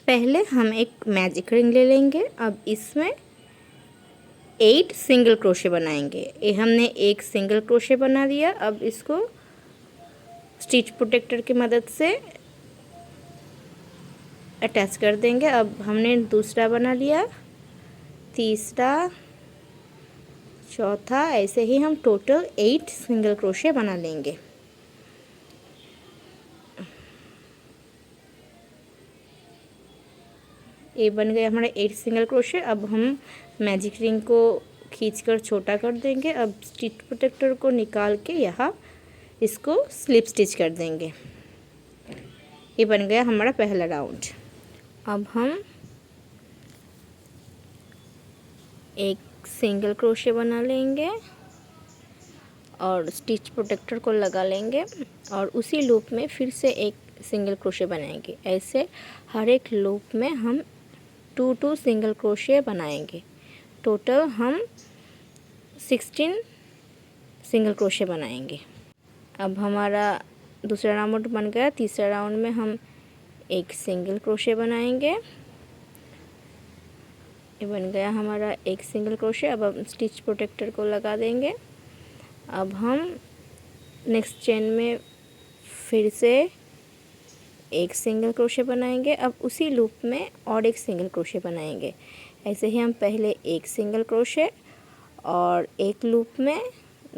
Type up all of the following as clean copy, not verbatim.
पहले हम एक मैजिक रिंग ले लेंगे। अब इसमें 8 सिंगल क्रोशे बनाएंगे। ये हमने एक सिंगल क्रोशे बना दिया। अब इसको स्टिच प्रोटेक्टर की मदद से अटैच कर देंगे। अब हमने दूसरा बना लिया, तीसरा, चौथा, ऐसे ही हम टोटल 8 सिंगल क्रोशे बना लेंगे। ये बन गए हमारे 8 सिंगल क्रोशे। अब हम मैजिक रिंग को खींचकर छोटा कर देंगे। अब स्टिच प्रोटेक्टर को निकाल के यहाँ इसको स्लिप स्टिच कर देंगे। ये बन गया हमारा पहला राउंड। अब हम एक सिंगल क्रोशे बना लेंगे और स्टिच प्रोटेक्टर को लगा लेंगे और उसी लूप में फिर से एक सिंगल क्रोशे बनाएंगे। ऐसे हर एक लूप में हम 2 सिंगल क्रोशे बनाएंगे। टोटल हम 16 सिंगल क्रोशे बनाएंगे। अब हमारा दूसरा राउंड बन गया। तीसरा राउंड में हम एक सिंगल क्रोशे बनाएंगे। ये बन गया हमारा एक सिंगल क्रोशे। अब हम स्टिच प्रोटेक्टर को लगा देंगे। अब हम नेक्स्ट चेन में फिर से एक सिंगल क्रोशे बनाएंगे। अब उसी लूप में और एक सिंगल क्रोशे बनाएंगे। ऐसे ही हम पहले एक सिंगल क्रोशे और एक लूप में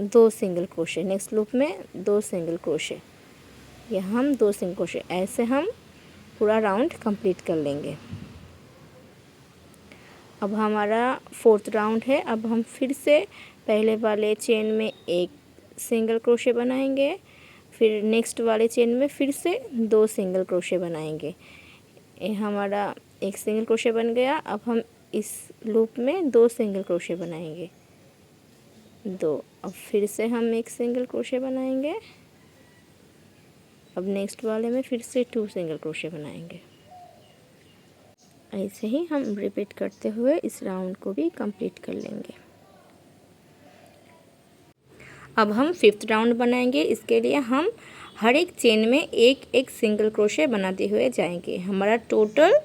2 सिंगल क्रोशे, नेक्स्ट लूप में 2 सिंगल क्रोशे, यहाँ हम 2 सिंगल क्रोशे, ऐसे हम पूरा राउंड कंप्लीट कर लेंगे। अब हमारा 4th राउंड है। अब हम फिर से पहले वाले चेन में एक सिंगल क्रोशे बनाएंगे, फिर नेक्स्ट वाले चेन में फिर से 2 सिंगल क्रोशे बनाएंगे। ये हमारा एक सिंगल क्रोशे बन गया। अब हम इस लूप में 2 सिंगल क्रोशे बनाएंगे, 2। अब फिर से हम एक सिंगल क्रोशे बनाएंगे। अब नेक्स्ट वाले में फिर से 2 सिंगल क्रोशे बनाएंगे। ऐसे ही हम रिपीट करते हुए इस राउंड को भी कंप्लीट कर लेंगे। अब हम 5th राउंड बनाएंगे। इसके लिए हम हर एक चेन में एक एक सिंगल क्रोशे बनाते हुए जाएंगे। हमारा टोटल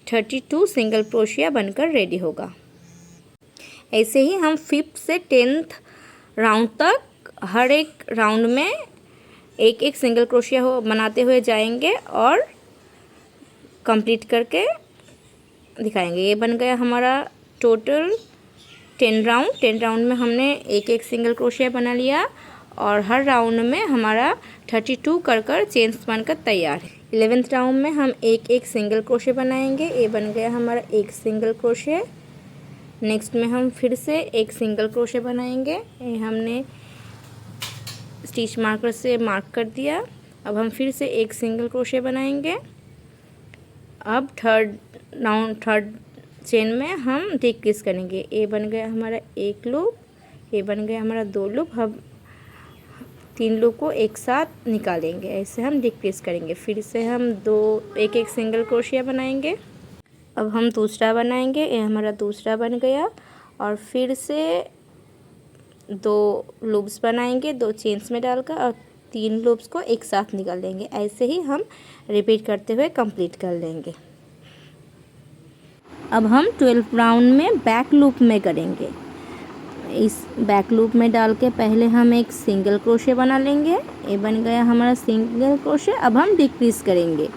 32 सिंगल क्रोशिया बनकर रेडी होगा। ऐसे ही हम 5th से 10th राउंड तक हर एक राउंड में एक एक सिंगल क्रोशिया बनाते हुए जाएंगे और कंप्लीट करके दिखाएंगे। ये बन गया हमारा टोटल 10 राउंड। 10 राउंड में हमने एक एक सिंगल क्रोशिया बना लिया और हर राउंड में हमारा 32 कर चेन्स बनकर तैयार है। 11th राउंड में हम एक एक सिंगल क्रोशे बनाएंगे। ये बन गया हमारा एक सिंगल क्रोशे। नेक्स्ट में हम फिर से एक सिंगल क्रोशे बनाएंगे। ये हमने स्टिच मार्कर से मार्क कर दिया। अब हम फिर से एक सिंगल क्रोशे बनाएंगे। अब थर्ड चेन में हम डिक्रीज करेंगे। ये बन गया हमारा एक लूप, ये बन गया हमारा 2 लूप। हम 3 लूप को एक साथ निकालेंगे। ऐसे हम डिक्रीज करेंगे। फिर से हम एक एक सिंगल क्रोशिया बनाएंगे। अब हम दूसरा बनाएंगे। ये हमारा दूसरा बन गया और फिर से 2 लूप्स बनाएंगे, 2 चेन्स में डालकर, और 3 लूप्स को एक साथ निकाल लेंगे। ऐसे ही हम रिपीट करते हुए कंप्लीट कर लेंगे। अब हम 12th राउंड में बैक लूप में करेंगे। इस बैक लूप में डाल के पहले हम एक सिंगल क्रोशे बना लेंगे। ये बन गया हमारा सिंगल क्रोशे। अब हम डिक्रीज करेंगे।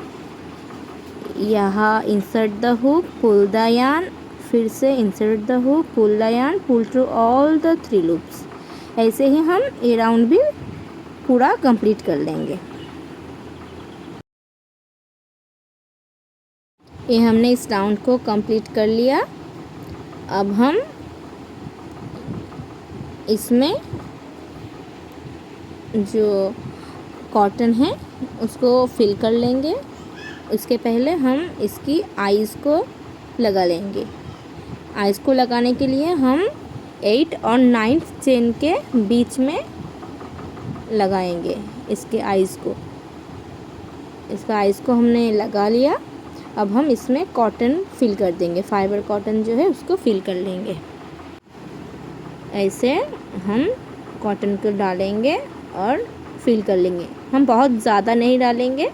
यहाँ insert the hook, pull the yarn, फिर से insert the hook, pull the yarn, pull through all the 3 loops. ऐसे ही हम ये राउंड भी पूरा कंप्लीट कर लेंगे। ये हमने इस राउंड को कंप्लीट कर लिया। अब हम इसमें जो कॉटन है उसको फिल कर लेंगे। उसके पहले हम इसकी आइज़ को लगा लेंगे। आइज़ को लगाने के लिए हम 8 और 9th चेन के बीच में लगाएंगे इसके आइज़ को। इसका आइज़ को हमने लगा लिया। अब हम इसमें कॉटन फिल कर देंगे। फाइबर कॉटन जो है उसको फिल कर लेंगे। ऐसे हम कॉटन को डालेंगे और फिल कर लेंगे। हम बहुत ज़्यादा नहीं डालेंगे,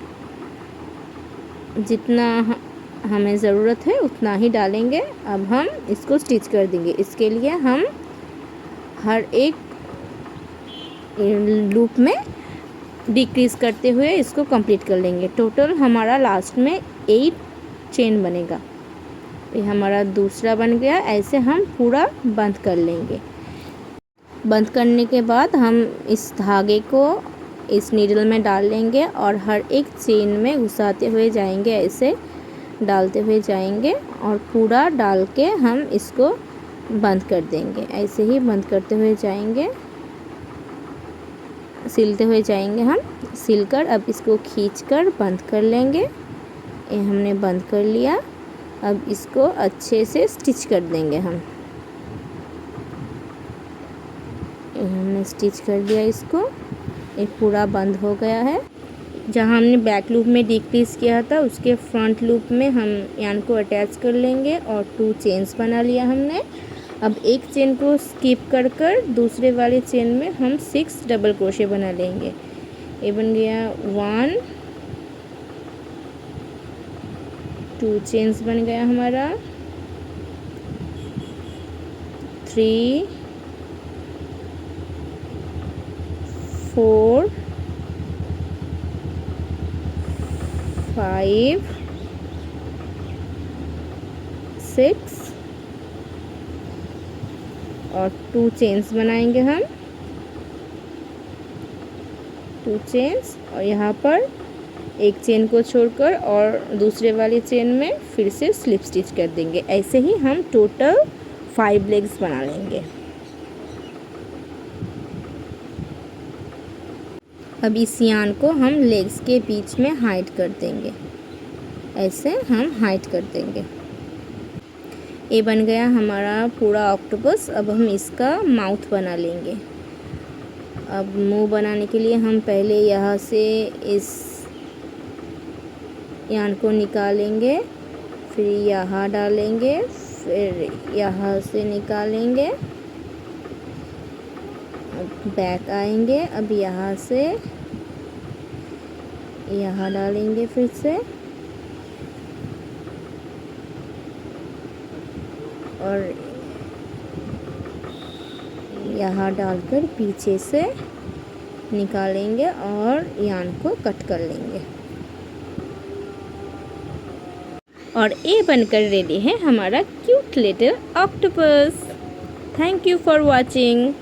जितना हमें ज़रूरत है उतना ही डालेंगे। अब हम इसको स्टिच कर देंगे। इसके लिए हम हर एक लूप में डिक्रीज़ करते हुए इसको कंप्लीट कर लेंगे। टोटल हमारा लास्ट में 8 चेन बनेगा। ये हमारा दूसरा बन गया। ऐसे हम पूरा बंद कर लेंगे। बंद करने के बाद हम इस धागे को इस नीडल में डाल लेंगे और हर एक चेन में घुसाते हुए जाएंगे, ऐसे डालते हुए जाएंगे और पूरा डाल के हम इसको बंद कर देंगे। ऐसे ही बंद करते हुए जाएंगे, सिलते हुए जाएंगे। हम सिलकर अब इसको खींचकर बंद कर लेंगे। ये हमने बंद कर लिया। अब इसको अच्छे से स्टिच कर देंगे हम। ये हमने स्टिच कर दिया इसको। ये पूरा बंद हो गया है। जहाँ हमने बैक लूप में डिक्रीज़ किया था उसके फ्रंट लूप में हम यार्न को अटैच कर लेंगे और 2 चेन्स बना लिया हमने। अब एक चेन को स्किप कर दूसरे वाले चेन में हम 6 डबल क्रोशे बना लेंगे। ये बन गया 1 2 चेन्स बन गया हमारा, 3 4 5 6 और 2 चेन्स बनाएंगे हम, 2 चेन्स। और यहाँ पर एक चेन को छोड़कर और दूसरे वाले चेन में फिर से स्लिप स्टिच कर देंगे। ऐसे ही हम टोटल 5 लेग्स बना लेंगे। अब इस यार्न को हम लेग्स के बीच में हाइड कर देंगे। ऐसे हम हाइड कर देंगे। ये बन गया हमारा पूरा ऑक्टोपस। अब हम इसका माउथ बना लेंगे। अब मुंह बनाने के लिए हम पहले यहाँ से इस यार्न को निकालेंगे, फिर यहाँ डालेंगे, फिर यहाँ से निकालेंगे, अब बैक आएंगे। अब यहाँ से यहाँ डालेंगे फिर से और यहाँ डालकर पीछे से निकालेंगे और यार्न को कट कर लेंगे। और ये बनकर रेडी है हमारा cute little octopus. Thank you for watching.